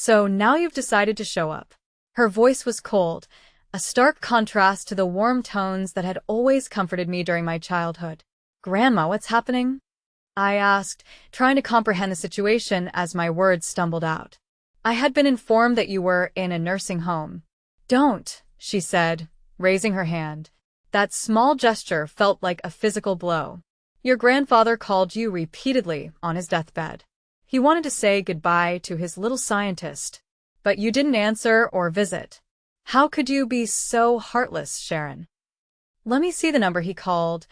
So now you've decided to show up. Her voice was cold, a stark contrast to the warm tones that had always comforted me during my childhood. Grandma, what's happening? I asked, trying to comprehend the situation as my words stumbled out. I had been informed that you were in a nursing home. Don't, she said, raising her hand. That small gesture felt like a physical blow. Your grandfather called you repeatedly on his deathbed. He wanted to say goodbye to his little scientist, but you didn't answer or visit. How could you be so heartless, Sharon? Let me see the number he called,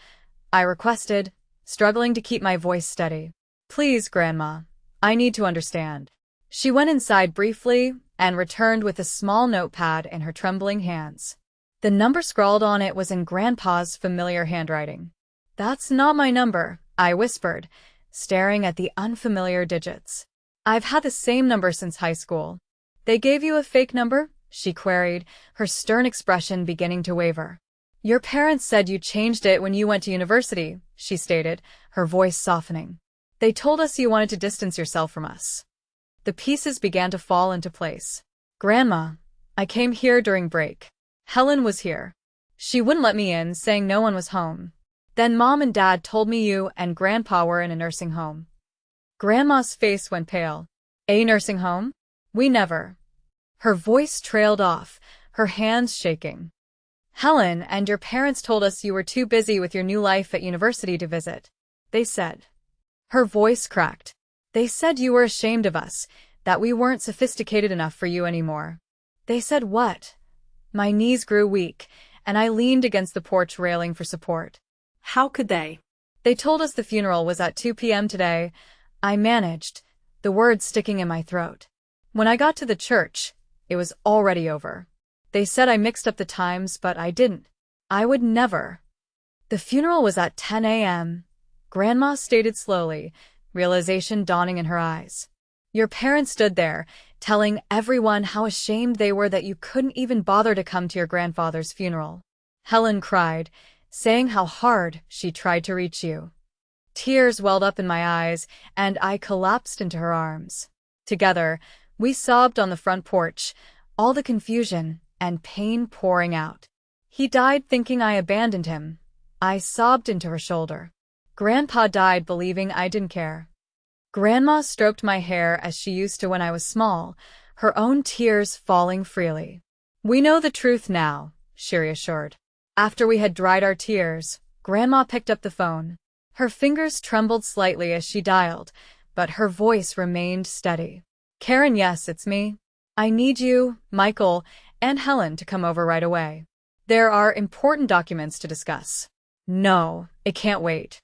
I requested, struggling to keep my voice steady. Please, Grandma, I need to understand. She went inside briefly and returned with a small notepad in her trembling hands. The number scrawled on it was in Grandpa's familiar handwriting. That's not my number, I whispered, staring at the unfamiliar digits. I've had the same number since high school. They gave you a fake number? She queried, her stern expression beginning to waver. Your parents said you changed it when you went to university, she stated, her voice softening. They told us you wanted to distance yourself from us. The pieces began to fall into place. Grandma, I came here during break. Helen was here. She wouldn't let me in, saying no one was home. Then Mom and Dad told me you and Grandpa were in a nursing home. Grandma's face went pale. A nursing home? We never. Her voice trailed off, her hands shaking. Helen and your parents told us you were too busy with your new life at university to visit. They said. Her voice cracked. They said you were ashamed of us, that we weren't sophisticated enough for you anymore. They said what? My knees grew weak, and I leaned against the porch railing for support. How could they? They told us the funeral was at 2 p.m. today. I managed, the words sticking in my throat. When I got to the church, it was already over. They said I mixed up the times, but I didn't. I would never. The funeral was at 10 a.m., Grandma stated slowly, realization dawning in her eyes. Your parents stood there, telling everyone how ashamed they were that you couldn't even bother to come to your grandfather's funeral. Helen cried, saying how hard she tried to reach you. Tears welled up in my eyes, and I collapsed into her arms. Together, we sobbed on the front porch, all the confusion and pain pouring out. He died thinking I abandoned him. I sobbed into her shoulder. Grandpa died believing I didn't care. Grandma stroked my hair as she used to when I was small, her own tears falling freely. We know the truth now, she reassured. After we had dried our tears, Grandma picked up the phone. Her fingers trembled slightly as she dialed, but her voice remained steady. Karen, yes, it's me. I need you, Michael, and Helen to come over right away. There are important documents to discuss. No, it can't wait.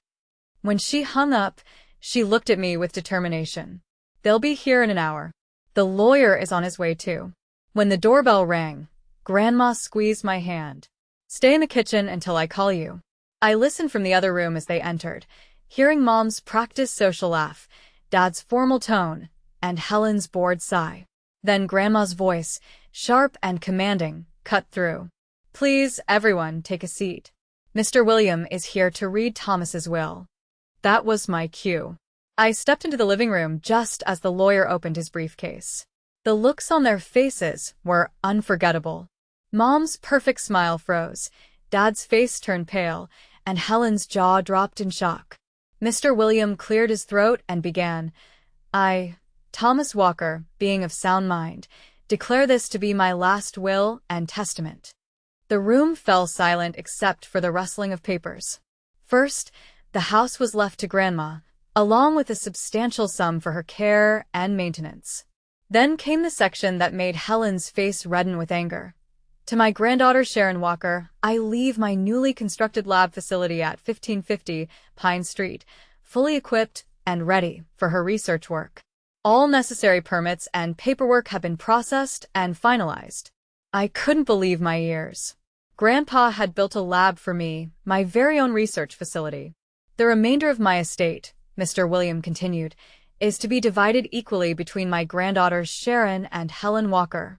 When she hung up, she looked at me with determination. They'll be here in an hour. The lawyer is on his way too. When the doorbell rang, Grandma squeezed my hand. Stay in the kitchen until I call you. I listened from the other room as they entered, hearing Mom's practiced social laugh, Dad's formal tone, and Helen's bored sigh. Then Grandma's voice, sharp and commanding, cut through. Please, everyone, take a seat. Mr. William is here to read Thomas's will. That was my cue. I stepped into the living room just as the lawyer opened his briefcase. The looks on their faces were unforgettable. Mom's perfect smile froze, Dad's face turned pale, and Helen's jaw dropped in shock. Mr. William cleared his throat and began, Thomas Walker, being of sound mind, declare this to be my last will and testament. The room fell silent except for the rustling of papers. First, the house was left to Grandma, along with a substantial sum for her care and maintenance. Then came the section that made Helen's face redden with anger. To my granddaughter Sharon Walker, I leave my newly constructed lab facility at 1550 Pine Street, fully equipped and ready for her research work. All necessary permits and paperwork have been processed and finalized. I couldn't believe my ears. Grandpa had built a lab for me, my very own research facility. The remainder of my estate, Mr. William continued, is to be divided equally between my granddaughters Sharon and Helen Walker.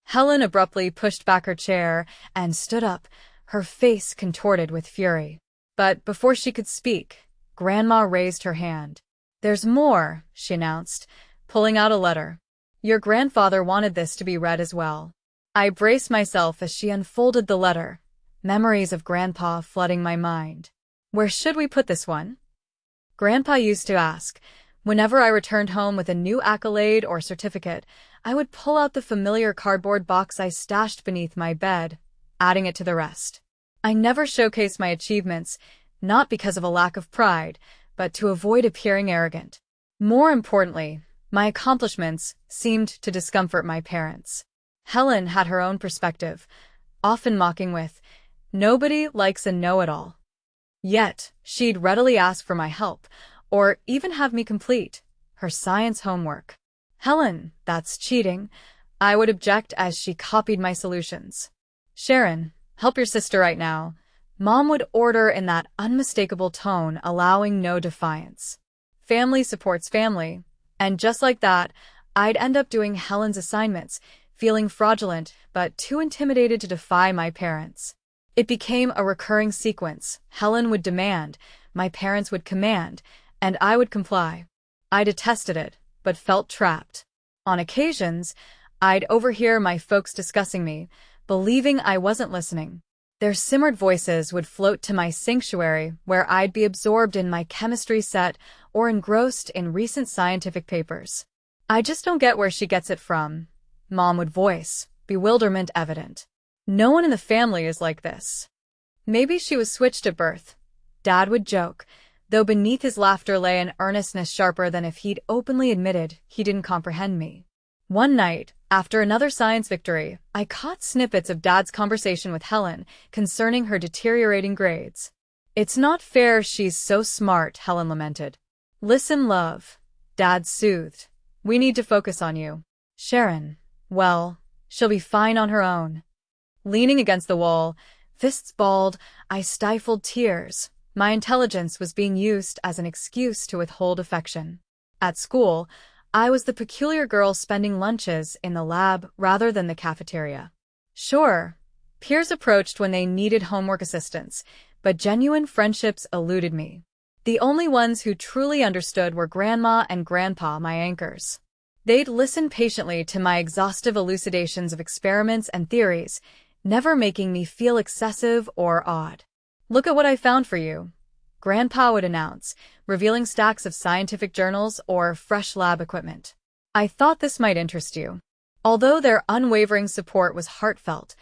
Helen abruptly pushed back her chair and stood up, her face contorted with fury. But before she could speak, Grandma raised her hand. There's more, she announced, pulling out a letter. Your grandfather wanted this to be read as well. I braced myself as she unfolded the letter, memories of Grandpa flooding my mind. Where should we put this one? Grandpa used to ask. Whenever I returned home with a new accolade or certificate, I would pull out the familiar cardboard box I stashed beneath my bed, adding it to the rest. I never showcased my achievements, not because of a lack of pride, but to avoid appearing arrogant. More importantly, my accomplishments seemed to discomfort my parents. Helen had her own perspective, often mocking with, "Nobody likes a know-it-all." Yet, she'd readily ask for my help, or even have me complete her science homework. "Helen, that's cheating," I would object as she copied my solutions. "Sharon, help your sister right now," Mom would order in that unmistakable tone, allowing no defiance. Family supports family, and just like that, I'd end up doing Helen's assignments, feeling fraudulent but too intimidated to defy my parents. It became a recurring sequence. Helen would demand, my parents would command, and I would comply. I detested it, but felt trapped. On occasions, I'd overhear my folks discussing me, believing I wasn't listening. Their simmered voices would float to my sanctuary, where I'd be absorbed in my chemistry set or engrossed in recent scientific papers. "I just don't get where she gets it from," Mom would voice, bewilderment evident. "No one in the family is like this." "Maybe she was switched at birth," Dad would joke, though beneath his laughter lay an earnestness sharper than if he'd openly admitted he didn't comprehend me. One night, after another science victory, I caught snippets of Dad's conversation with Helen concerning her deteriorating grades. "It's not fair she's so smart," Helen lamented. "Listen, love," Dad soothed. "We need to focus on you. Sharon, well, she'll be fine on her own." Leaning against the wall, fists balled, I stifled tears. My intelligence was being used as an excuse to withhold affection. At school, I was the peculiar girl spending lunches in the lab rather than the cafeteria. Sure, peers approached when they needed homework assistance, but genuine friendships eluded me. The only ones who truly understood were Grandma and Grandpa, my anchors. They'd listen patiently to my exhaustive elucidations of experiments and theories, never making me feel excessive or odd. "Look at what I found for you," Grandpa would announce, revealing stacks of scientific journals or fresh lab equipment. "I thought this might interest you." Although their unwavering support was heartfelt,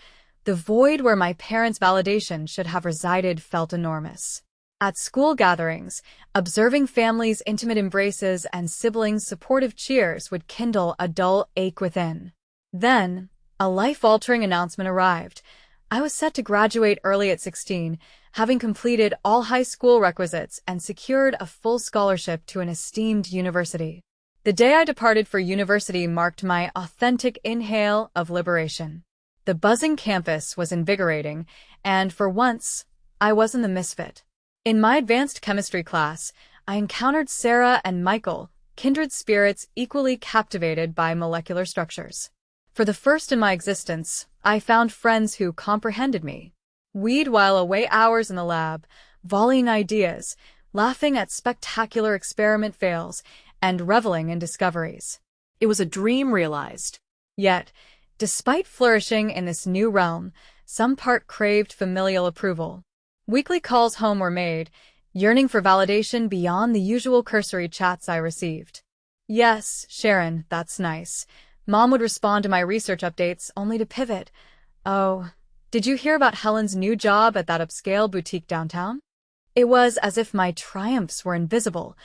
the void where my parents' validation should have resided felt enormous. At school gatherings, observing families' intimate embraces and siblings' supportive cheers would kindle a dull ache within. Then, a life-altering announcement arrived. I was set to graduate early at 16, having completed all high school requisites and secured a full scholarship to an esteemed university. The day I departed for university marked my authentic inhale of liberation. The buzzing campus was invigorating, and for once, I wasn't the misfit. In my advanced chemistry class, I encountered Sarah and Michael, kindred spirits equally captivated by molecular structures. For the first in my existence, I found friends who comprehended me. We'd while away hours in the lab, volleying ideas, laughing at spectacular experiment fails, and reveling in discoveries. It was a dream realized. Yet, despite flourishing in this new realm, some part craved familial approval. Weekly calls home were made, yearning for validation beyond the usual cursory chats I received. "Yes, Sharon, that's nice." Mom would respond to my research updates only to pivot. "Oh, did you hear about Helen's new job at that upscale boutique downtown?" It was as if my triumphs were invisible,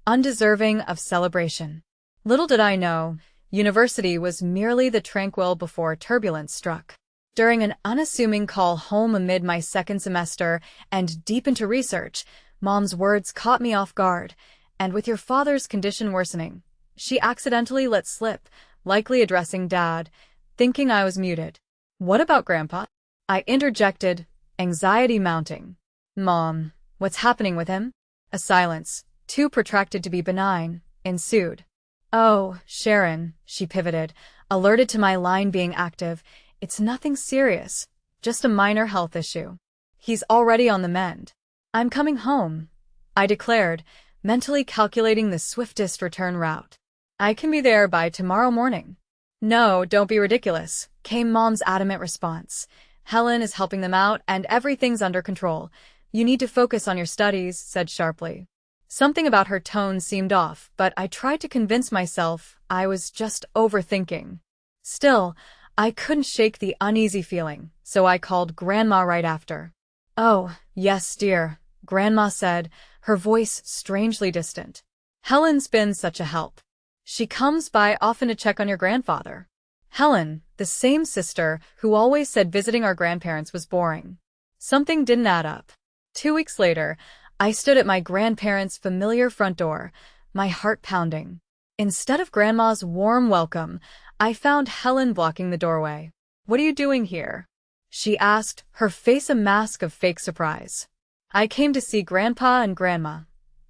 undeserving of celebration. Little did I know, university was merely the tranquil before turbulence struck. During an unassuming call home amid my second semester and deep into research, Mom's words caught me off guard. "And with your father's condition worsening," she accidentally let slip, likely addressing Dad, thinking I was muted. "What about Grandpa?" I interjected, anxiety mounting. "Mom, what's happening with him?" A silence, too protracted to be benign, ensued. "Oh, Sharon," she pivoted, alerted to my line being active. "It's nothing serious, just a minor health issue. He's already on the mend." "I'm coming home," I declared, mentally calculating the swiftest return route. "I can be there by tomorrow morning." No, don't be ridiculous, came Mom's adamant response. Helen is helping them out and everything's under control. You need to focus on your studies, said sharply. Something about her tone seemed off, but I tried to convince myself I was just overthinking. Still, I couldn't shake the uneasy feeling, so I called Grandma right after. Oh, yes, dear, Grandma said, her voice strangely distant. Helen's been such a help. She comes by often to check on your grandfather. Helen, the same sister who always said visiting our grandparents was boring. Something didn't add up. 2 weeks later, I stood at my grandparents' familiar front door, my heart pounding. Instead of Grandma's warm welcome, I found Helen blocking the doorway. What are you doing here? She asked, her face a mask of fake surprise. I came to see Grandpa and Grandma.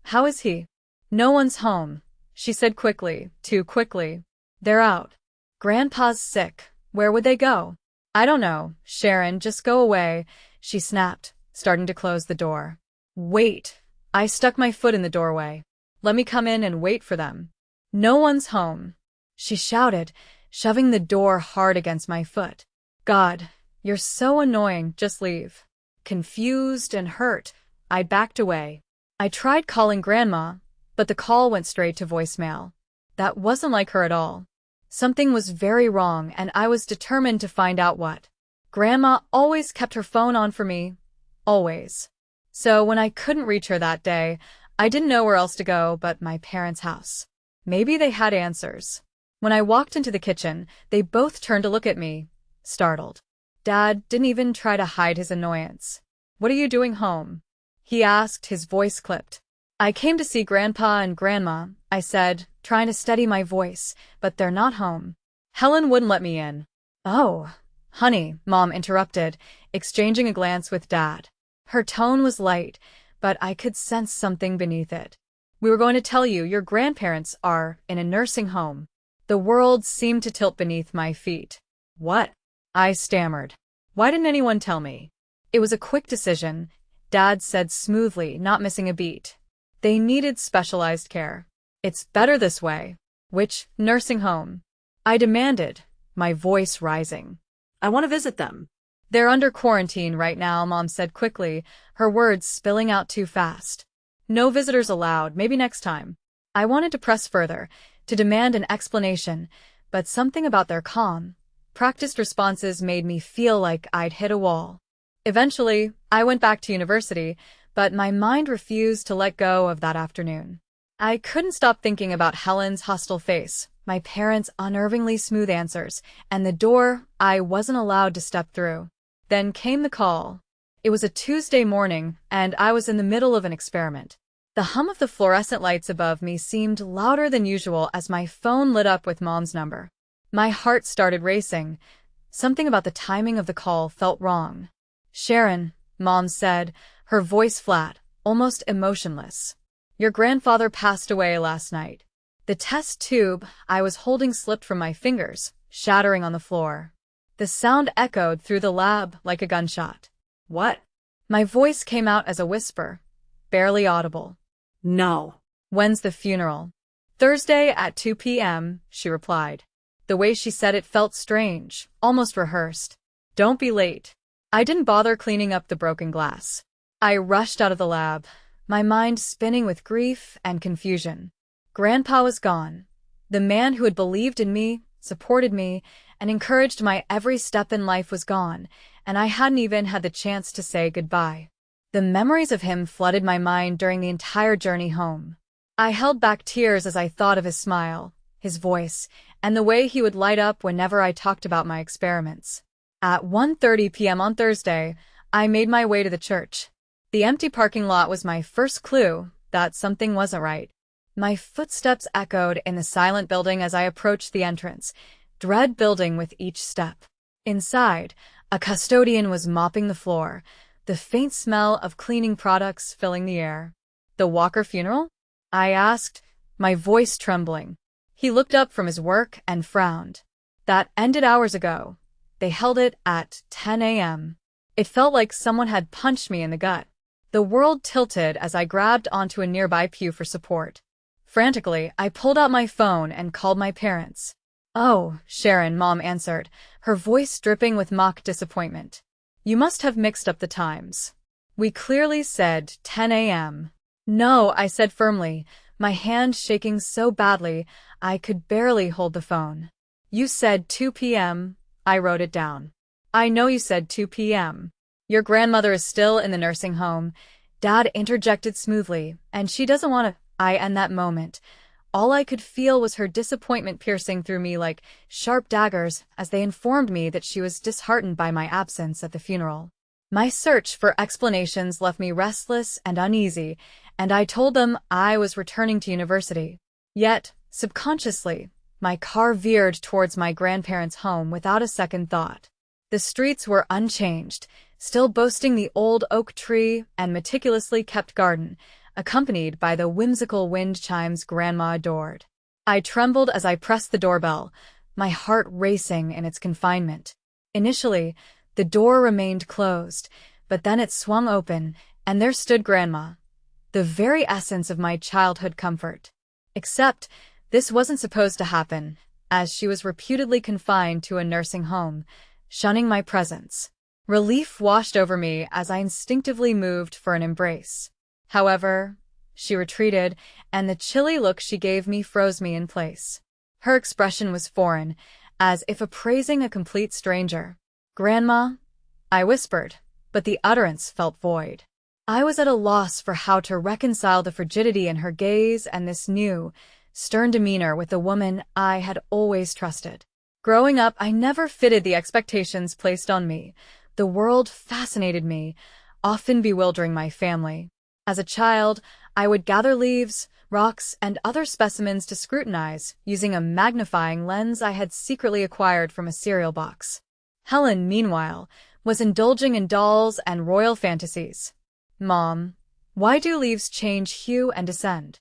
How is he? No one's home, she said quickly, too quickly. They're out. Grandpa's sick. Where would they go? I don't know, Sharon, just go away, she snapped, starting to close the door. Wait. I stuck my foot in the doorway. Let me come in and wait for them. No one's home, she shouted, shoving the door hard against my foot. God, you're so annoying, just leave. Confused and hurt, I backed away. I tried calling Grandma, but the call went straight to voicemail. That wasn't like her at all. Something was very wrong, and I was determined to find out what. Grandma always kept her phone on for me. Always. So when I couldn't reach her that day, I didn't know where else to go but my parents' house. Maybe they had answers. When I walked into the kitchen, they both turned to look at me, startled. Dad didn't even try to hide his annoyance. What are you doing home? He asked, his voice clipped. I came to see Grandpa and Grandma, I said, trying to steady my voice, but they're not home. Helen wouldn't let me in. Oh, honey, Mom interrupted, exchanging a glance with Dad. Her tone was light, but I could sense something beneath it. We were going to tell you your grandparents are in a nursing home. The world seemed to tilt beneath my feet. What? I stammered. Why didn't anyone tell me? It was a quick decision, Dad said smoothly, not missing a beat. They needed specialized care. It's better this way. Which nursing home? I demanded, my voice rising. I want to visit them. They're under quarantine right now, Mom said quickly, her words spilling out too fast. No visitors allowed, maybe next time. I wanted to press further, to demand an explanation, but something about their calm, practiced responses made me feel like I'd hit a wall. Eventually, I went back to university, but my mind refused to let go of that afternoon. I couldn't stop thinking about Helen's hostile face, my parents' unnervingly smooth answers, and the door I wasn't allowed to step through. Then came the call. It was a Tuesday morning, and I was in the middle of an experiment. The hum of the fluorescent lights above me seemed louder than usual as my phone lit up with Mom's number. My heart started racing. Something about the timing of the call felt wrong. Sharon, Mom said, her voice flat, almost emotionless. Your grandfather passed away last night. The test tube I was holding slipped from my fingers, shattering on the floor. The sound echoed through the lab like a gunshot. What? My voice came out as a whisper, barely audible. No. When's the funeral? Thursday at 2 p.m., she replied. The way she said it felt strange, almost rehearsed. Don't be late. I didn't bother cleaning up the broken glass. I rushed out of the lab, my mind spinning with grief and confusion. Grandpa was gone. The man who had believed in me, supported me, and encouraged my every step in life was gone, and I hadn't even had the chance to say goodbye. The memories of him flooded my mind during the entire journey home. I held back tears as I thought of his smile, his voice, and the way he would light up whenever I talked about my experiments. At 1:30 p.m. on Thursday, I made my way to the church. The empty parking lot was my first clue that something wasn't right. My footsteps echoed in the silent building as I approached the entrance, dread building with each step. Inside, a custodian was mopping the floor, the faint smell of cleaning products filling the air. The Walker funeral? I asked, my voice trembling. He looked up from his work and frowned. That ended hours ago. They held it at 10 a.m. It felt like someone had punched me in the gut. The world tilted as I grabbed onto a nearby pew for support. Frantically, I pulled out my phone and called my parents. Oh, Sharon, Mom answered, her voice dripping with mock disappointment. You must have mixed up the times. We clearly said 10 a.m. No, I said firmly, my hand shaking so badly I could barely hold the phone. You said 2 p.m. I wrote it down. I know you said 2 p.m. Your grandmother is still in the nursing home, Dad interjected smoothly, and she doesn't want to. In that moment, all I could feel was her disappointment piercing through me like sharp daggers as they informed me that she was disheartened by my absence at the funeral. My search for explanations left me restless and uneasy, and I told them I was returning to university. Yet, subconsciously, my car veered towards my grandparents' home without a second thought. The streets were unchanged, still boasting the old oak tree and meticulously kept garden, accompanied by the whimsical wind chimes Grandma adored. I trembled as I pressed the doorbell, my heart racing in its confinement. Initially, the door remained closed, but then it swung open, and there stood Grandma, the very essence of my childhood comfort. Except, this wasn't supposed to happen, as she was reputedly confined to a nursing home, shunning my presence. Relief washed over me as I instinctively moved for an embrace. However, she retreated, and the chilly look she gave me froze me in place. Her expression was foreign, as if appraising a complete stranger. Grandma, I whispered, but the utterance felt void. I was at a loss for how to reconcile the frigidity in her gaze and this new, stern demeanor with the woman I had always trusted. Growing up, I never fitted the expectations placed on me. The world fascinated me, often bewildering my family. As a child, I would gather leaves, rocks, and other specimens to scrutinize, using a magnifying lens I had secretly acquired from a cereal box. Helen, meanwhile, was indulging in dolls and royal fantasies. Mom, why do leaves change hue and descend?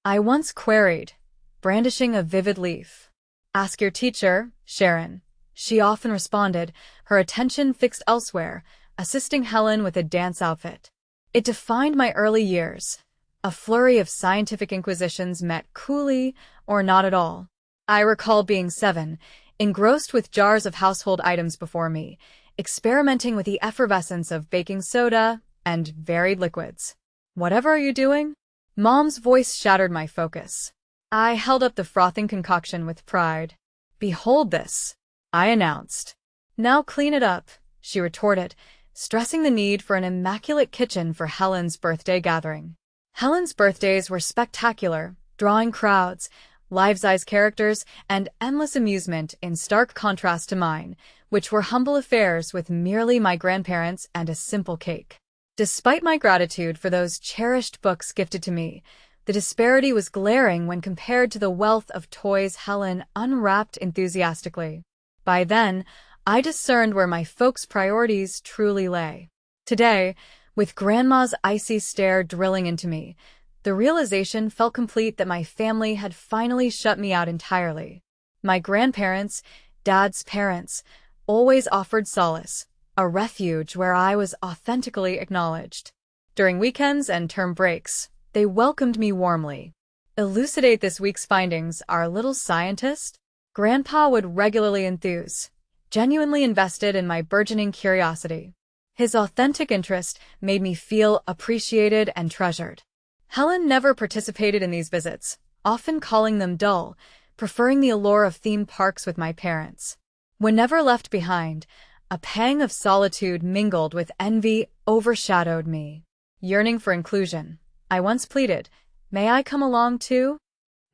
I once queried, brandishing a vivid leaf. Ask your teacher, Sharon. She often responded, her attention fixed elsewhere, assisting Helen with a dance outfit. It defined my early years. A flurry of scientific inquisitions met coolly or not at all. I recall being 7, engrossed with jars of household items before me, experimenting with the effervescence of baking soda and varied liquids. Whatever are you doing? Mom's voice shattered my focus. I held up the frothing concoction with pride. Behold this, I announced. Now clean it up, she retorted, stressing the need for an immaculate kitchen for Helen's birthday gathering. Helen's birthdays were spectacular, drawing crowds, life-size characters, and endless amusement in stark contrast to mine, which were humble affairs with merely my grandparents and a simple cake. Despite my gratitude for those cherished books gifted to me, the disparity was glaring when compared to the wealth of toys Helen unwrapped enthusiastically. By then, I discerned where my folks' priorities truly lay. Today, with Grandma's icy stare drilling into me, the realization felt complete that my family had finally shut me out entirely. My grandparents, Dad's parents, always offered solace, a refuge where I was authentically acknowledged. During weekends and term breaks, they welcomed me warmly. Elucidate this week's findings, our little scientist? Grandpa would regularly enthuse, genuinely invested in my burgeoning curiosity. His authentic interest made me feel appreciated and treasured. Helen never participated in these visits, often calling them dull, preferring the allure of theme parks with my parents. Whenever left behind, a pang of solitude mingled with envy overshadowed me. Yearning for inclusion, I once pleaded, "May I come along too?"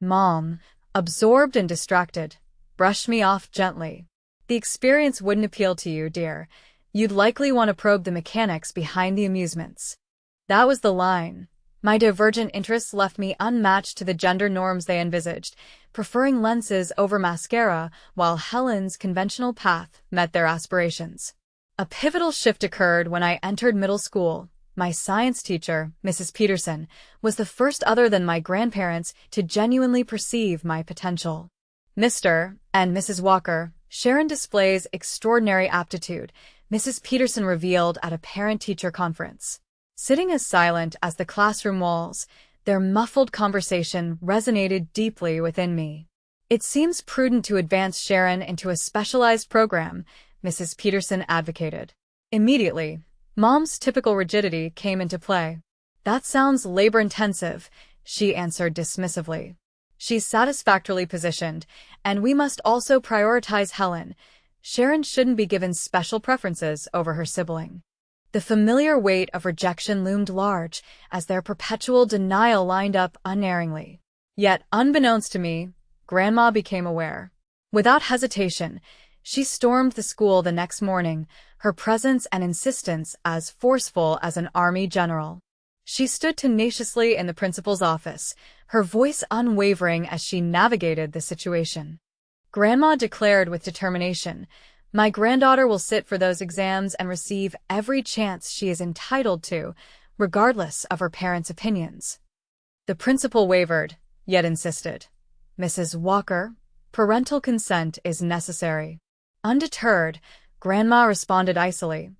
Mom, absorbed and distracted, brushed me off gently. The experience wouldn't appeal to you, dear. You'd likely want to probe the mechanics behind the amusements. That was the line. My divergent interests left me unmatched to the gender norms they envisaged, preferring lenses over mascara while Helen's conventional path met their aspirations. A pivotal shift occurred when I entered middle school. My science teacher, Mrs. Peterson, was the first other than my grandparents to genuinely perceive my potential. Mr. and Mrs. Walker, Sharon displays extraordinary aptitude, Mrs. Peterson revealed at a parent-teacher conference. Sitting as silent as the classroom walls, their muffled conversation resonated deeply within me. It seems prudent to advance Sharon into a specialized program, Mrs. Peterson advocated. Immediately, Mom's typical rigidity came into play. That sounds labor-intensive, she answered dismissively. She's satisfactorily positioned, and we must also prioritize Helen. Sharon shouldn't be given special preferences over her sibling. The familiar weight of rejection loomed large as their perpetual denial lined up unerringly. Yet, unbeknownst to me, Grandma became aware. Without hesitation, she stormed the school the next morning, her presence and insistence as forceful as an army general. She stood tenaciously in the principal's office, her voice unwavering as she navigated the situation. Grandma declared with determination, "My granddaughter will sit for those exams and receive every chance she is entitled to, regardless of her parents' opinions." The principal wavered, yet insisted. "Mrs. Walker, parental consent is necessary." Undeterred, Grandma responded icily,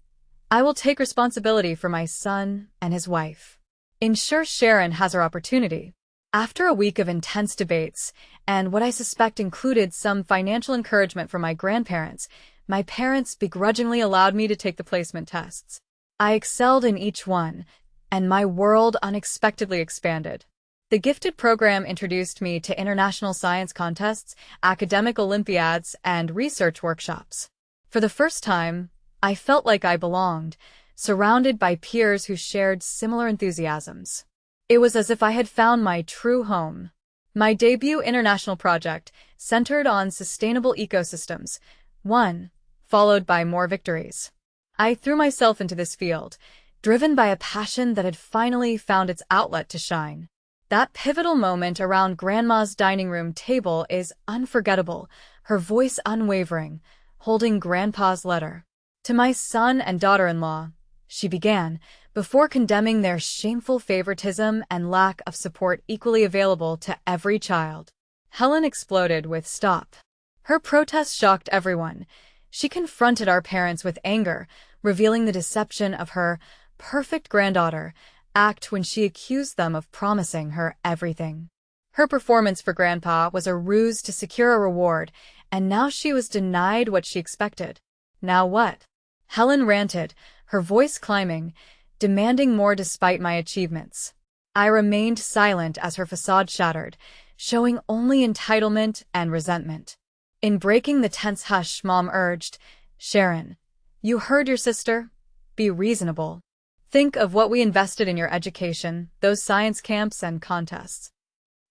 "I will take responsibility for my son and his wife. Ensure Sharon has her opportunity." After a week of intense debates, and what I suspect included some financial encouragement from my grandparents, my parents begrudgingly allowed me to take the placement tests. I excelled in each one, and my world unexpectedly expanded. The gifted program introduced me to international science contests, academic Olympiads, and research workshops. For the first time, I felt like I belonged, surrounded by peers who shared similar enthusiasms. It was as if I had found my true home. My debut international project centered on sustainable ecosystems, one, followed by more victories. I threw myself into this field, driven by a passion that had finally found its outlet to shine. That pivotal moment around Grandma's dining room table is unforgettable, her voice unwavering, holding Grandpa's letter. "To my son and daughter-in-law," she began, before condemning their shameful favoritism and lack of support equally available to every child. Helen exploded with "Stop." Her protest shocked everyone. She confronted our parents with anger, revealing the deception of her perfect granddaughter act when she accused them of promising her everything. Her performance for Grandpa was a ruse to secure a reward, and now she was denied what she expected. Now what? Helen ranted, her voice climbing, demanding more despite my achievements. I remained silent as her facade shattered, showing only entitlement and resentment. In breaking the tense hush, Mom urged, "Sharon, you heard your sister? Be reasonable. Think of what we invested in your education, those science camps and contests."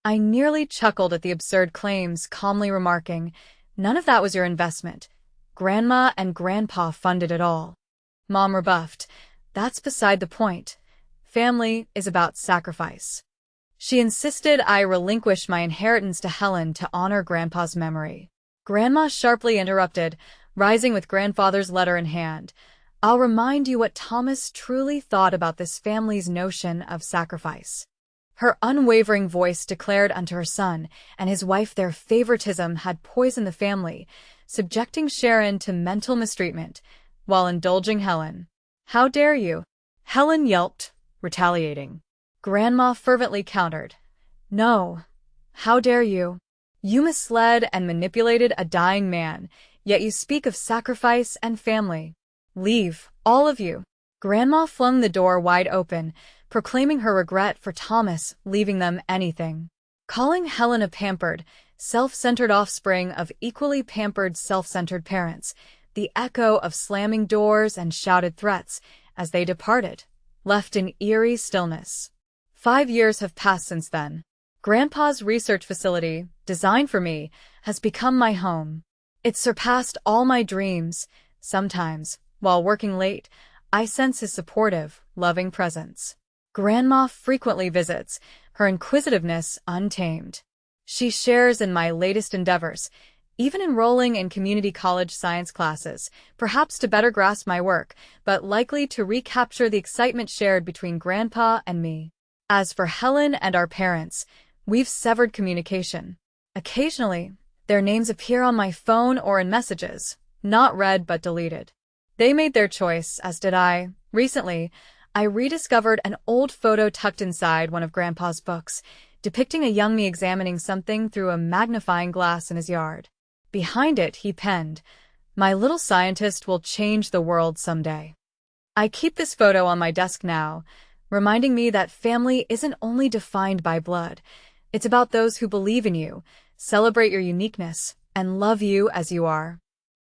I nearly chuckled at the absurd claims, calmly remarking, "None of that was your investment. Grandma and Grandpa funded it all." Mom rebuffed, "That's beside the point. Family is about sacrifice." She insisted I relinquish my inheritance to Helen to honor Grandpa's memory. Grandma sharply interrupted, rising with Grandfather's letter in hand. "I'll remind you what Thomas truly thought about this family's notion of sacrifice." Her unwavering voice declared unto her son and his wife their favoritism had poisoned the family, subjecting Sharon to mental mistreatment, while indulging Helen. "How dare you?" Helen yelped, retaliating. Grandma fervently countered, "No, how dare you? You misled and manipulated a dying man, yet you speak of sacrifice and family. Leave, all of you." Grandma flung the door wide open, proclaiming her regret for Thomas leaving them anything. Calling Helen a pampered, self-centered offspring of equally pampered, self-centered parents, the echo of slamming doors and shouted threats as they departed, left in eerie stillness. 5 years have passed since then. Grandpa's research facility, designed for me, has become my home. It's surpassed all my dreams. Sometimes, while working late, I sense his supportive, loving presence. Grandma frequently visits, her inquisitiveness untamed. She shares in my latest endeavors, even enrolling in community college science classes, perhaps to better grasp my work, but likely to recapture the excitement shared between Grandpa and me. As for Helen and our parents, we've severed communication. Occasionally, their names appear on my phone or in messages, not read but deleted. They made their choice, as did I. Recently, I rediscovered an old photo tucked inside one of Grandpa's books, depicting a young me examining something through a magnifying glass in his yard. Behind it, he penned, "My little scientist will change the world someday." I keep this photo on my desk now, reminding me that family isn't only defined by blood. It's about those who believe in you, celebrate your uniqueness, and love you as you are.